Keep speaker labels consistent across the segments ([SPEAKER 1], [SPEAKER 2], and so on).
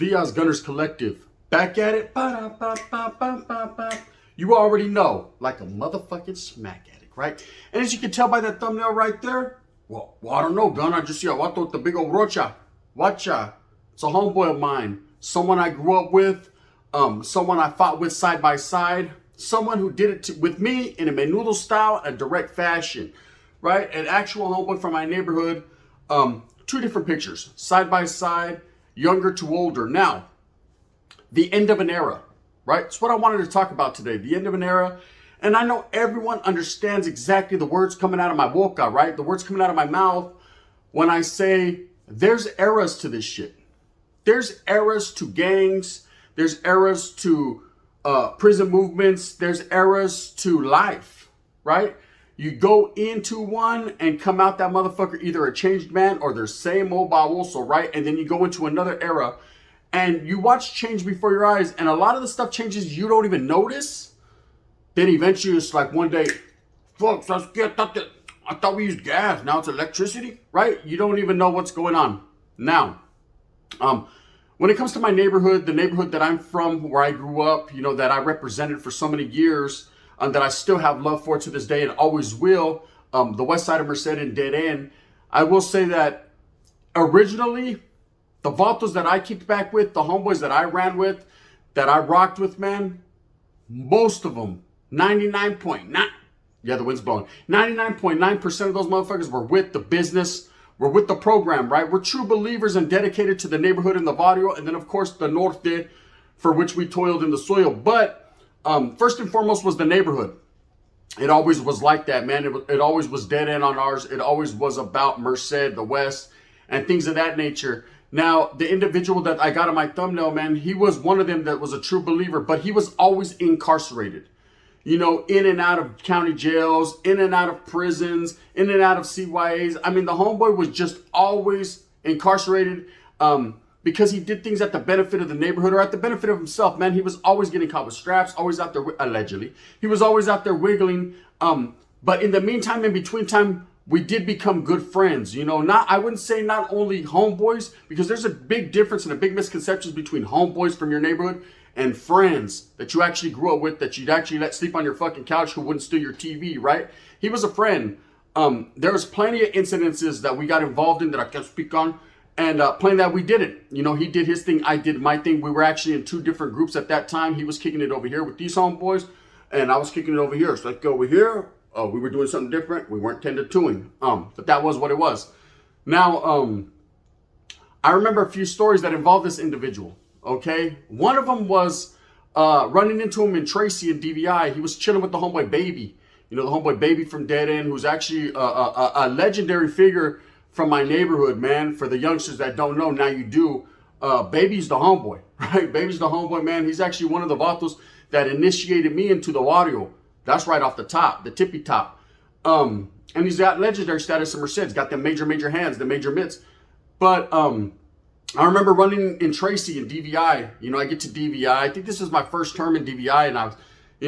[SPEAKER 1] Diaz Gunners Collective. Back at it. Ba-da-ba-ba-ba-ba-ba. You already know, like a motherfucking smack addict, right? And as you can tell by that thumbnail right there, well I don't know, Gun. I just see a vato with the big old rocha. Watcha. It's a homeboy of mine. Someone I grew up with. Someone I fought with side by side. Someone who did it with me in a menudo style and direct fashion, right? An actual homeboy from my neighborhood. Two different pictures, side by side, younger to older. Now, the end of an era, right? It's what I wanted to talk about today, the end of an era. And I know everyone understands exactly the words coming out of my boca, right? The words coming out of my mouth when I say there's eras to this shit. There's eras to gangs. There's eras to prison movements. There's eras to life, right? You go into one and come out that motherfucker either a changed man or the same old baboso, right? And then you go into another era and you watch change before your eyes, and a lot of the stuff changes you don't even notice. Then eventually it's like one day, folks, I thought we used gas. Now it's electricity, right? You don't even know what's going on. Now, when it comes to my neighborhood, the neighborhood that I'm from, where I grew up, you know, that I represented for so many years, that I still have love for to this day and always will, the west side of Merced and Dead End, I will say that originally, the vatos that I kicked back with, the homeboys that I ran with, that I rocked with, man, most of them, 99.9, yeah, the wind's blowing, 99.9% of those motherfuckers were with the business, were with the program, right? We're true believers and dedicated to the neighborhood and the barrio, and then, of course, the norte, for which we toiled in the soil. But first and foremost was the neighborhood. It always was like that, man. It always was dead end on ours. It always was about Merced, the West, and things of that nature. Now, the individual that I got on my thumbnail, man, he was one of them that was a true believer, but he was always incarcerated. You know, in and out of county jails, in and out of prisons, in and out of CYAs. I mean, the homeboy was just always incarcerated because he did things at the benefit of the neighborhood or at the benefit of himself, man. He was always getting caught with straps, always out there, allegedly. He was always out there wiggling. But in the meantime, in between time, we did become good friends. You know, I wouldn't say not only homeboys, because there's a big difference and a big misconception between homeboys from your neighborhood and friends that you actually grew up with, that you'd actually let sleep on your fucking couch, who wouldn't steal your TV, right? He was a friend. There was plenty of incidences that we got involved in that I can't speak on, and plenty that we didn't. You know, he did his thing, I did my thing. We were actually in two different groups at that time. He was kicking it over here with these homeboys, and I was kicking it over here. So let's go over here. We were doing something different. We weren't 10 to 2ing. But that was what it was. Now, I remember a few stories that involved this individual. Okay, one of them was running into him in Tracy and DVI. He was chilling with the homeboy Baby. You know, the homeboy Baby from Dead End, who's actually a legendary figure from my neighborhood, man. For the youngsters that don't know, now you do. Baby's the homeboy, right? Baby's the homeboy, man. He's actually one of the vatos that initiated me into the audio. That's right off the top, the tippy top. And he's got legendary status in Merced. He's got the major hands, the major mitts. But I remember running in Tracy and DVI. You know, I get to DVI. I think this is my first term in DVI, and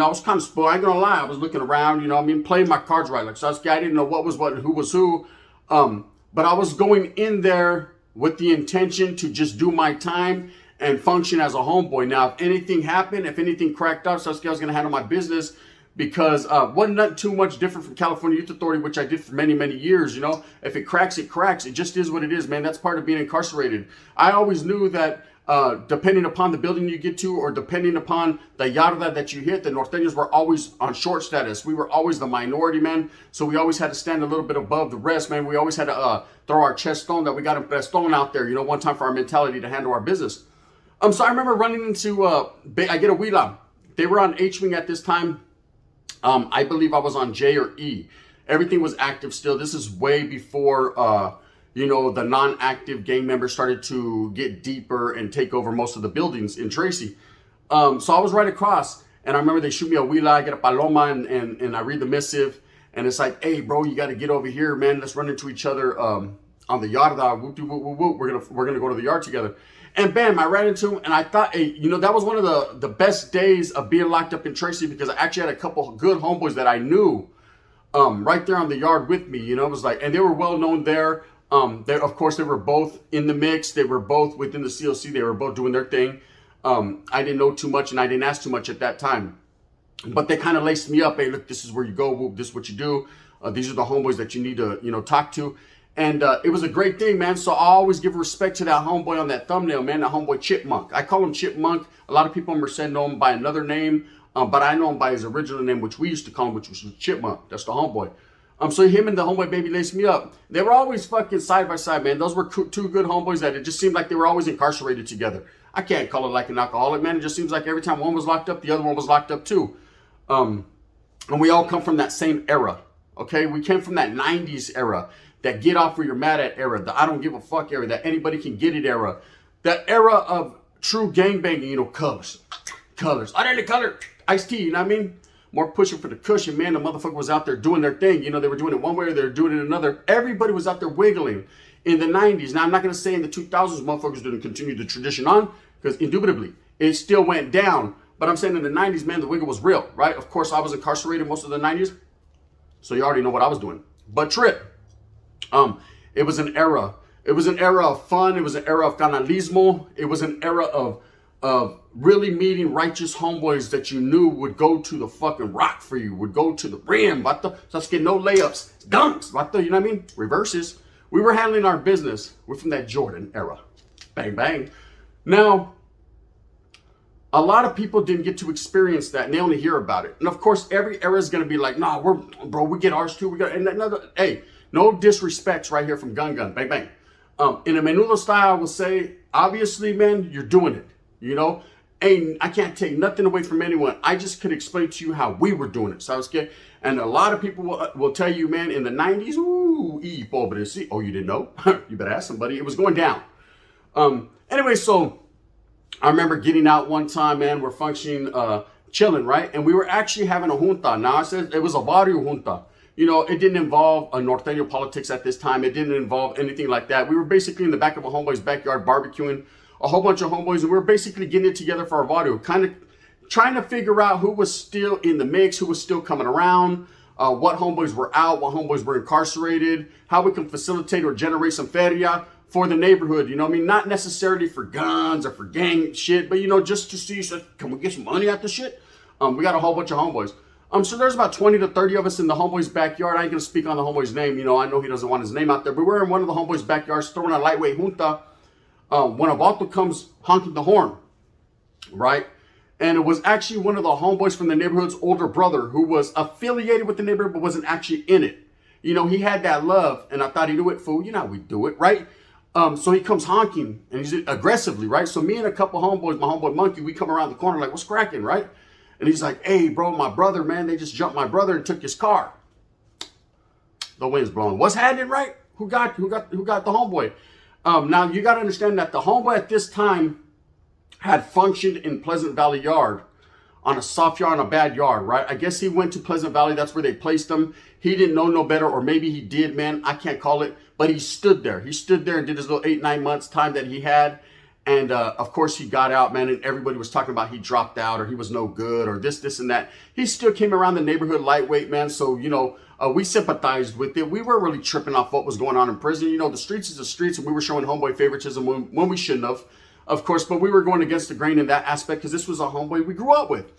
[SPEAKER 1] I was kind of spoiled. I ain't gonna lie. I was looking around, you know, playing my cards right. Like Sasuke, I didn't know what was what and who was who. But I was going in there with the intention to just do my time and function as a homeboy. Now, if anything happened, if anything cracked up, Sasuke, I was gonna handle my business. Because wasn't not too much different from California Youth Authority, which I did for many, many years. You know, if it cracks, it cracks. It just is what it is, man. That's part of being incarcerated. I always knew that depending upon the building you get to, or depending upon the yarda that you hit, the norteños were always on short status. We were always the minority, man. So we always had to stand a little bit above the rest, man. We always had to throw our chest stone that we got a best stone out there, you know, one time for our mentality to handle our business. So I remember running into, I get a Huila. They were on H-Wing at this time. I believe I was on J or E. Everything was active still. This is way before, you know, the non-active gang members started to get deeper and take over most of the buildings in Tracy. So I was right across, and I remember they shoot me a Huila, I get a paloma, and I read the missive, and it's like, hey, bro, you got to get over here, man. Let's run into each other on the yarda. Whoop, whoop, whoop, whoop. We're gonna go to the yard together. And bam, I ran into him, and I thought, hey, you know, that was one of the best days of being locked up in Tracy, because I actually had a couple of good homeboys that I knew right there on the yard with me. You know, it was like, and they were well known there. Of course, they were both in the mix. They were both within the COC. They were both doing their thing. I didn't know too much and I didn't ask too much at that time. But they kind of laced me up. Hey, look, this is where you go. This is what you do. These are the homeboys that you need to, talk to. And it was a great thing, man. So I always give respect to that homeboy on that thumbnail, man, that homeboy Chipmunk. I call him Chipmunk. A lot of people in Merced know him by another name, but I know him by his original name, which we used to call him, which was Chipmunk. That's the homeboy. So him and the homeboy baby laced me up. They were always fucking side by side, man. Those were two good homeboys that it just seemed like they were always incarcerated together. I can't call it like an alcoholic, man. It just seems like every time one was locked up, the other one was locked up too. And we all come from that same era, okay? We came from that 90s era, that get off where you're mad at era, the I don't give a fuck era, that anybody can get it era, that era of true gangbanging, colors. I didn't color, iced tea, you know what I mean? More pushing for the cushion, man. The motherfucker was out there doing their thing. They were doing it one way or they were doing it another. Everybody was out there wiggling in the 90s. Now, I'm not going to say in the 2000s, motherfuckers didn't continue the tradition on, because indubitably, it still went down. But I'm saying in the 90s, man, the wiggle was real, right? Of course, I was incarcerated most of the 90s, so you already know what I was doing. But Trip, it was an era. It was an era of fun. It was an era of canalismo. It was an era of really meeting righteous homeboys that you knew would go to the fucking rock for you, would go to the rim, vato. Sasuke, no layups, dunks, vato, you know what I mean? Reverses. We were handling our business. We're from that Jordan era. Bang, bang. Now, a lot of people didn't get to experience that, and they only hear about it. And of course, every era is going to be like, nah, we get ours too. We got, and another, hey, no disrespects right here from Gun, bang, bang. In a menudo style, I will say, obviously, man, you're doing it. I can't take nothing away from anyone. I just could explain to you how we were doing it. So I was scared. And a lot of people will tell you, man, in the 90s, pobre, see. Oh, you didn't know? You better ask somebody. It was going down. Anyway, so I remember getting out one time, man. We're functioning, chilling, right? And we were actually having a junta. Now, I said it was a barrio junta. It didn't involve a norteño politics at this time. It didn't involve anything like that. We were basically in the back of a homeboy's backyard barbecuing, a whole bunch of homeboys, and we were basically getting it together for our barrio, kind of trying to figure out who was still in the mix, who was still coming around, what homeboys were out, what homeboys were incarcerated, how we can facilitate or generate some feria for the neighborhood, not necessarily for guns or for gang shit, but, just to see, can we get some money out the shit? We got a whole bunch of homeboys. So there's about 20 to 30 of us in the homeboy's backyard. I ain't gonna speak on the homeboy's name. I know he doesn't want his name out there, but we're in one of the homeboy's backyards throwing a lightweight junta. When a vato comes honking the horn, right? And it was actually one of the homeboys from the neighborhood's older brother who was affiliated with the neighborhood but wasn't actually in it. He had that love, and I thought he knew it, fool. You know how we do it, right? So he comes honking, and he's aggressively, right? So me and a couple homeboys, my homeboy Monkey, we come around the corner like, what's cracking, right? And he's like, hey, bro, my brother, man, they just jumped my brother and took his car. The wind's blowing. What's happening, right? Who got the homeboy? Now, you got to understand that the homeboy at this time had functioned in Pleasant Valley Yard on a soft yard, on a bad yard, right? I guess he went to Pleasant Valley. That's where they placed him. He didn't know no better, or maybe he did, man. I can't call it. But he stood there. He stood there and did his little 8-9 months time that he had. And, of course, he got out, man, and everybody was talking about he dropped out or he was no good or this, and that. He still came around the neighborhood lightweight, man. So, we sympathized with it. We weren't really tripping off what was going on in prison. The streets is the streets, and we were showing homeboy favoritism when we shouldn't have, of course. But we were going against the grain in that aspect because this was a homeboy we grew up with.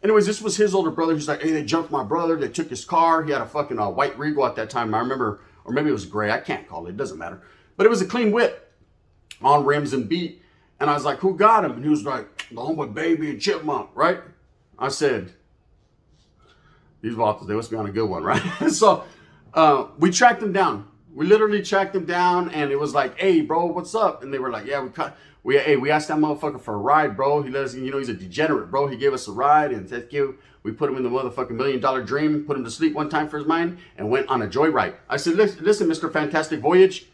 [SPEAKER 1] Anyways, this was his older brother. He's like, hey, they jumped my brother. They took his car. He had a fucking white Regal at that time. I remember, or maybe it was gray. I can't call it. It doesn't matter. But it was a clean whip on rims and beat. And I was like, who got him? And he was like, the homeboy baby and Chipmunk, right? I said, these vatos, they must be on a good one, right? So we tracked them down. We literally tracked them down, and it was like, hey, bro, what's up? And they were like, yeah, we asked that motherfucker for a ride, bro. He let us, he's a degenerate, bro. He gave us a ride, and said, we put him in the motherfucking $1 million dream, put him to sleep one time for his mind, and went on a joyride. I said, listen, Mr. Fantastic Voyage,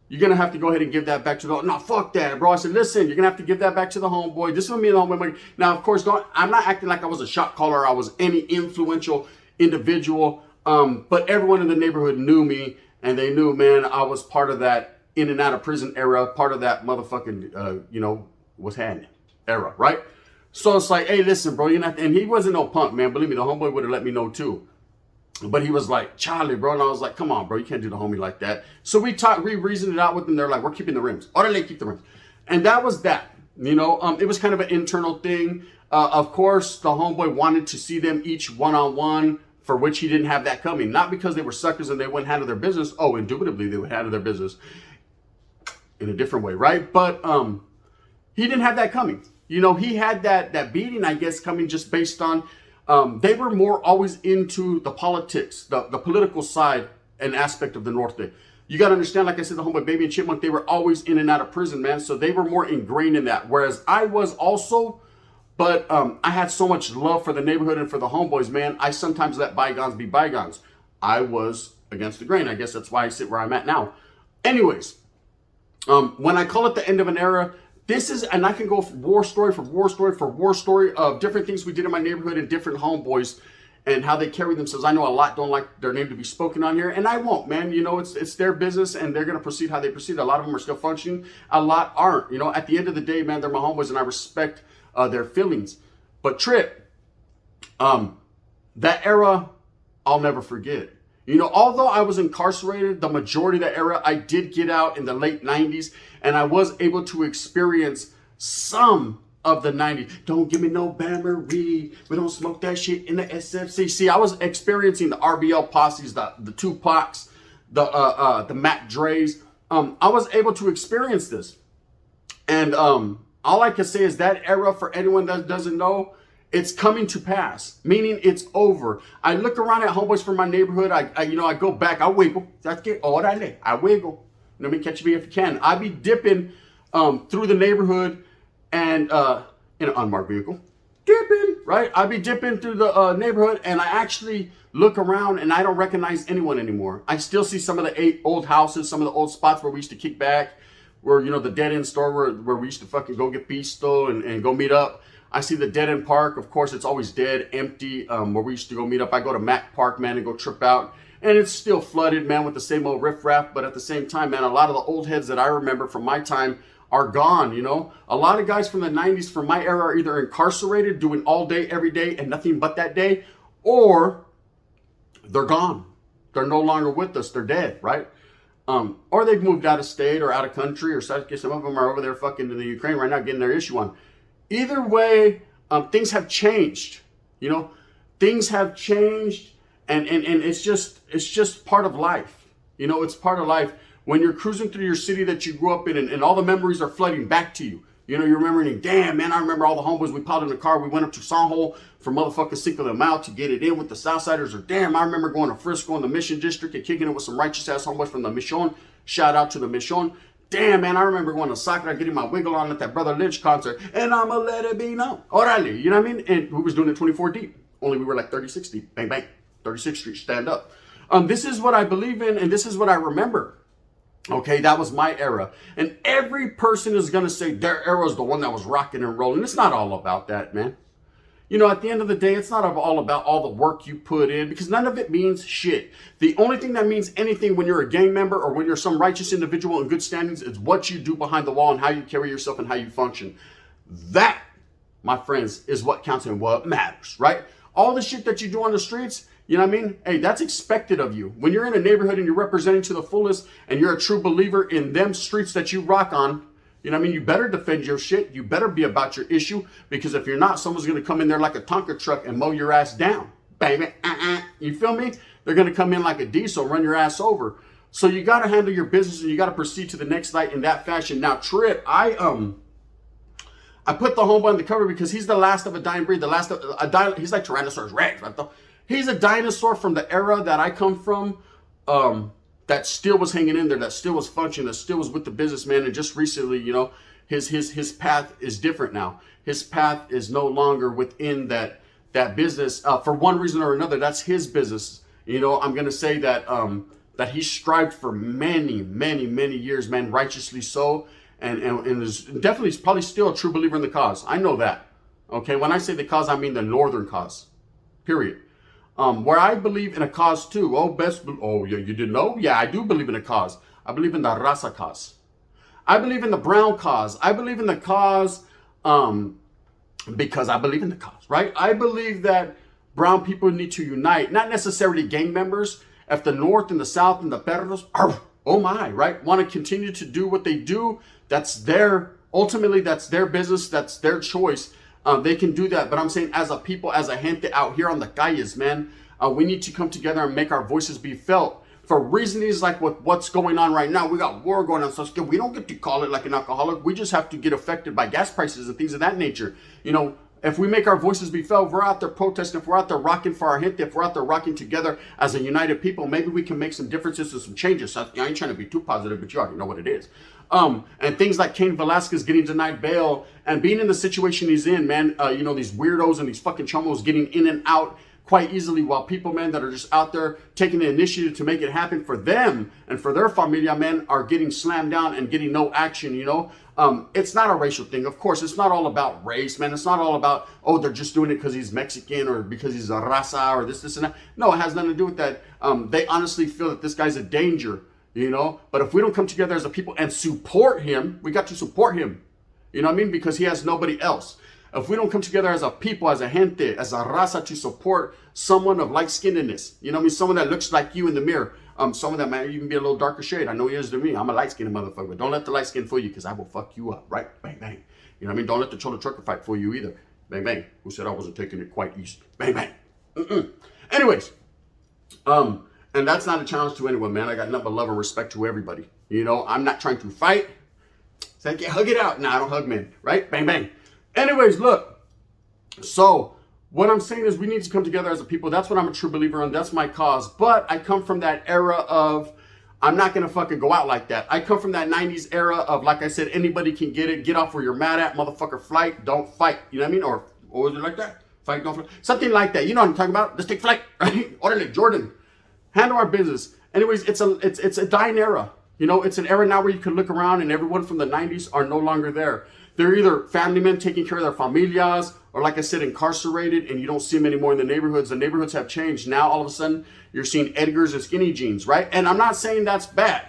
[SPEAKER 1] you're going to have to go ahead and give that back to the... No, fuck that, bro. I said, listen, you're going to have to give that back to the homeboy. This is me and the homeboy. Now, of course, I'm not acting like I was a shot caller. I was any influential individual. But everyone in the neighborhood knew me, and they knew, man, I was part of that in and out of prison era, part of that motherfucking, what's happening era, right? So it's like, hey, listen, bro, and he wasn't no punk, man. Believe me, the homeboy would have let me know, too. But he was like, Charlie, bro. And I was like, come on, bro. You can't do the homie like that. So we reasoned it out with them. They're like, we're keeping the rims. Orale, keep the rims. And that was that. You know, it was kind of an internal thing. Of course, the homeboy wanted to see them each one-on-one, for which he didn't have that coming. Not because they were suckers and they wouldn't handle their business. Oh, indubitably, they would handle their business in a different way, right? But he didn't have that coming. You know, he had that beating, I guess, coming just based on they were more always into the politics, the political side and aspect of the North Day. You got to understand, like I said, the homeboy Baby and Chipmunk, they were always in and out of prison, man. So they were more ingrained in that. Whereas I was also, but I had so much love for the neighborhood and for the homeboys, man. I sometimes let bygones be bygones. I was against the grain. I guess that's why I sit where I'm at now. Anyways, when I call it the end of an era, this is, and I can go war story for war story for war story of different things we did in my neighborhood and different homeboys and how they carry themselves. I know a lot don't like their name to be spoken on here, and I won't, man. You know, it's their business, and they're going to proceed how they proceed. A lot of them are still functioning. A lot aren't. You know, at the end of the day, man, they're my homeboys, and I respect their feelings. But Trip, that era, I'll never forget. You know, although I was incarcerated, the majority of the era, I did get out in the late 90s, and I was able to experience some of the 90s. Don't give me no Bammery. We don't smoke that shit in the SFC. See, I was experiencing the RBL posses, the Tupacs, the Mac Dre's. I was able to experience this. And all I can say is that era, for anyone that doesn't know, it's coming to pass, meaning it's over. I look around at homeboys from my neighborhood. I go back. I wiggle. That's it. Orale. I wiggle. Let me catch me if you can. I be dipping through the neighborhood and in an unmarked vehicle, dipping. Right. I be dipping through the neighborhood, and I actually look around and I don't recognize anyone anymore. I still see some of the old houses, some of the old spots where we used to kick back, where, you know, the dead end store where we used to fucking go get pisto and go meet up. I see the dead end park. Of course, it's always dead, empty, where we used to go meet up. I go to Mac Park, man, and go trip out. And it's still flooded, man, with the same old riffraff. But at the same time, man, a lot of the old heads that I remember from my time are gone, you know. A lot of guys from the 90s, from my era, are either incarcerated, doing all day, every day, and nothing but that day, or they're gone. They're no longer with us. They're dead, right? Or they've moved out of state or out of country, or some of them are over there fucking in the Ukraine right now getting their issue on. Either way, things have changed. You know, things have changed, and it's just part of life. You know, it's part of life. When you're cruising through your city that you grew up in, and all the memories are flooding back to you. You know, you're remembering, damn, man, I remember all the homeboys we piled in the car. We went up to Sanjo for motherfucking Cinco de Mayo to get it in with the Southsiders. Or damn, I remember going to Frisco in the Mission District and kicking it with some righteous ass homeboys from the Mission. Shout out to the Mission. Damn, man, I remember going to Sakura getting my wiggle on at that Brother Lynch concert. And I'ma let it be known. Orale, you know what I mean? And we was doing it 24 deep. Only we were like 36 deep. Bang, bang. 36th Street, stand up. This is what I believe in, and this is what I remember. Okay, that was my era. And every person is going to say their era is the one that was rocking and rolling. It's not all about that, man. You know, at the end of the day, it's not all about all the work you put in, because none of it means shit. The only thing that means anything when you're a gang member or when you're some righteous individual in good standings is what you do behind the wall and how you carry yourself and how you function. That, my friends, is what counts and what matters, right? All the shit that you do on the streets, you know what I mean? Hey, that's expected of you. When you're in a neighborhood and you're representing to the fullest and you're a true believer in them streets that you rock on, you know what I mean? You better defend your shit. You better be about your issue, because if you're not, someone's going to come in there like a Tonka truck and mow your ass down. Baby, you feel me? They're going to come in like a diesel, run your ass over. So you got to handle your business and you got to proceed to the next night in that fashion. Now, Trip, I put the homeboy on the cover because he's the last of a dying breed. He's like Tyrannosaurus Rex, right? He's a dinosaur from the era that I come from, that still was hanging in there, that still was functioning, that still was with the businessman. And just recently, you know, his path is different now. His path is no longer within that business for one reason or another. That's his business. You know, I'm gonna say that that he strived for many years, man, righteously so, and is definitely probably still a true believer in the cause. I know that. Okay, when I say the cause, I mean the northern cause. Period. Where I believe in a cause too. Yeah, you didn't know? Yeah, I do believe in a cause. I believe in the raza cause. I believe in the brown cause. I believe in the cause because I believe in the cause, right? I believe that brown people need to unite, not necessarily gang members. If the North and the South and the perros, oh my, right, want to continue to do what they do, ultimately that's their business, that's their choice. They can do that. But I'm saying as a people, as a gente out here on the calles, man, we need to come together and make our voices be felt. For reasons like what's going on right now, we got war going on. So we don't get to call it like an alcoholic. We just have to get affected by gas prices and things of that nature. You know, if we make our voices be felt, if we're out there protesting, if we're out there rocking for our gente, if we're out there rocking together as a united people, maybe we can make some differences and some changes. So I ain't trying to be too positive, but you already know what it is. And things like Cain Velasquez getting denied bail and being in the situation he's in, man, you know, these weirdos and these fucking chomos getting in and out quite easily, while people, man, that are just out there taking the initiative to make it happen for them and for their familia, man, are getting slammed down and getting no action, you know. It's not a racial thing. Of course, it's not all about race, man. It's not all about, oh, they're just doing it because he's Mexican or because he's a raza or this, and that. No, it has nothing to do with that. They honestly feel that this guy's a danger, you know. But if we don't come together as a people and support him, we got to support him. You know what I mean? Because he has nobody else. If we don't come together as a people, as a gente, as a raza to support someone of light-skinnedness, you know what I mean? Someone that looks like you in the mirror. Someone that might even be a little darker shade. I know he is to me. I'm a light-skinned motherfucker. But don't let the light skin fool you, because I will fuck you up, right? Bang, bang. You know what I mean? Don't let the cholo trucker fight fool you either. Bang, bang. Who said I wasn't taking it quite east? Bang, bang. Anyways, and that's not a challenge to anyone, man. I got nothing but love and respect to everybody. You know, I'm not trying to fight. Say, okay, hug it out. Nah, I don't hug men, right? Bang, bang. Anyways, look. So what I'm saying is we need to come together as a people. That's what I'm a true believer in. That's my cause. But I come from that era of, I'm not going to fucking go out like that. I come from that 90s era of, like I said, anybody can get it. Get off where you're mad at. Motherfucker, flight. Don't fight. You know what I mean? Or was it like that? Fight, don't fight. Something like that. You know what I'm talking about? Let's take flight, right? Orderly, Jordan. Handle our business. Anyways, it's a dying era. You know, it's an era now where you can look around and everyone from the 90s are no longer there. They're either family men taking care of their familias, or like I said, incarcerated, and you don't see them anymore in the neighborhoods. The neighborhoods have changed. Now, all of a sudden, you're seeing Edgars and skinny jeans, right? And I'm not saying that's bad.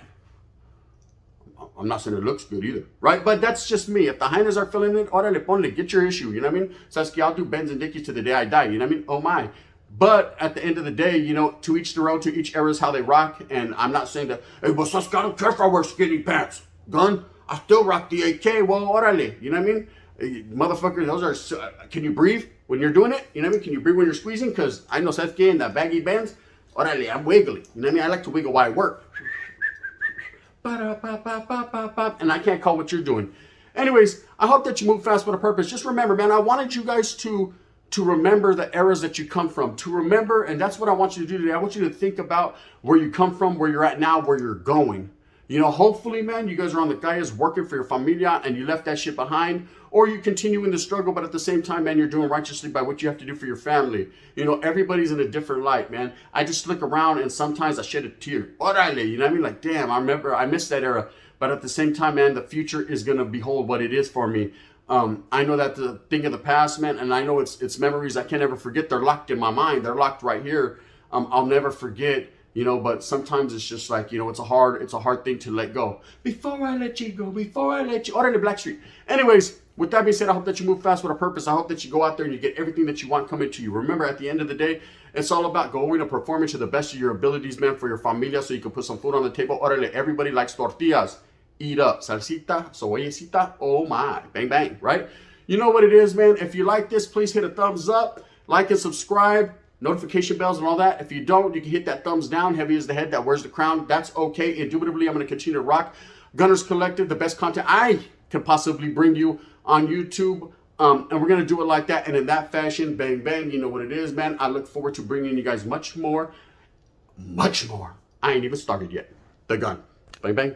[SPEAKER 1] I'm not saying it looks good either, right? But that's just me. If the hyenas are feeling it, orale, ponle, get your issue, you know what I mean? Saskia, I'll do Benz and Dickies to the day I die, you know what I mean? Oh my. But at the end of the day, you know, to each their own, to each era is how they rock. And I'm not saying that, hey, well, Saskia, I don't care if I wear skinny pants. Gun, I still rock the AK. Well, orale, you know what I mean? Motherfucker, those are, can you breathe when you're doing it? You know what I mean? Can you breathe when you're squeezing? Because I know Saskia and that baggy bands, orale, I'm wiggly. You know what I mean? I like to wiggle while I work. And I can't call what you're doing. Anyways, I hope that you move fast with a purpose. Just remember, man, I wanted you guys to remember the eras that you come from, to remember, and that's what I want you to do today. I want you to think about where you come from, where you're at now, where you're going. You know, hopefully, man, you guys are on the calles working for your familia and you left that shit behind, or you continue in the struggle, but at the same time, man, you're doing righteously by what you have to do for your family. You know, everybody's in a different light, man. I just look around and sometimes I shed a tear. Orale, you know what I mean? Like, damn, I missed that era. But at the same time, man, the future is going to behold what it is for me. I know that the thing of the past, man, and I know it's memories I can't ever forget. They're locked in my mind. They're locked right here. I'll never forget, you know, but sometimes it's just like, you know, it's a hard thing to let go. Before I let you go, order the Blackstreet. Anyways, with that being said, I hope that you move fast with a purpose. I hope that you go out there and you get everything that you want coming to you. Remember, at the end of the day, it's all about going and performing to the best of your abilities, man, for your familia, so you can put some food on the table. Orale, everybody likes tortillas. Eat up. Salsita, cebollacita, oh my. Bang, bang, right? You know what it is, man. If you like this, please hit a thumbs up, like and subscribe, notification bells and all that. If you don't, you can hit that thumbs down. Heavy is the head that wears the crown. That's okay. Indubitably, I'm going to continue to rock Gunners Collective, the best content I could possibly bring you on YouTube. And we're going to do it like that. And in that fashion, bang, bang, you know what it is, man. I look forward to bringing you guys much more. I ain't even started yet. The gun. Bang, bang.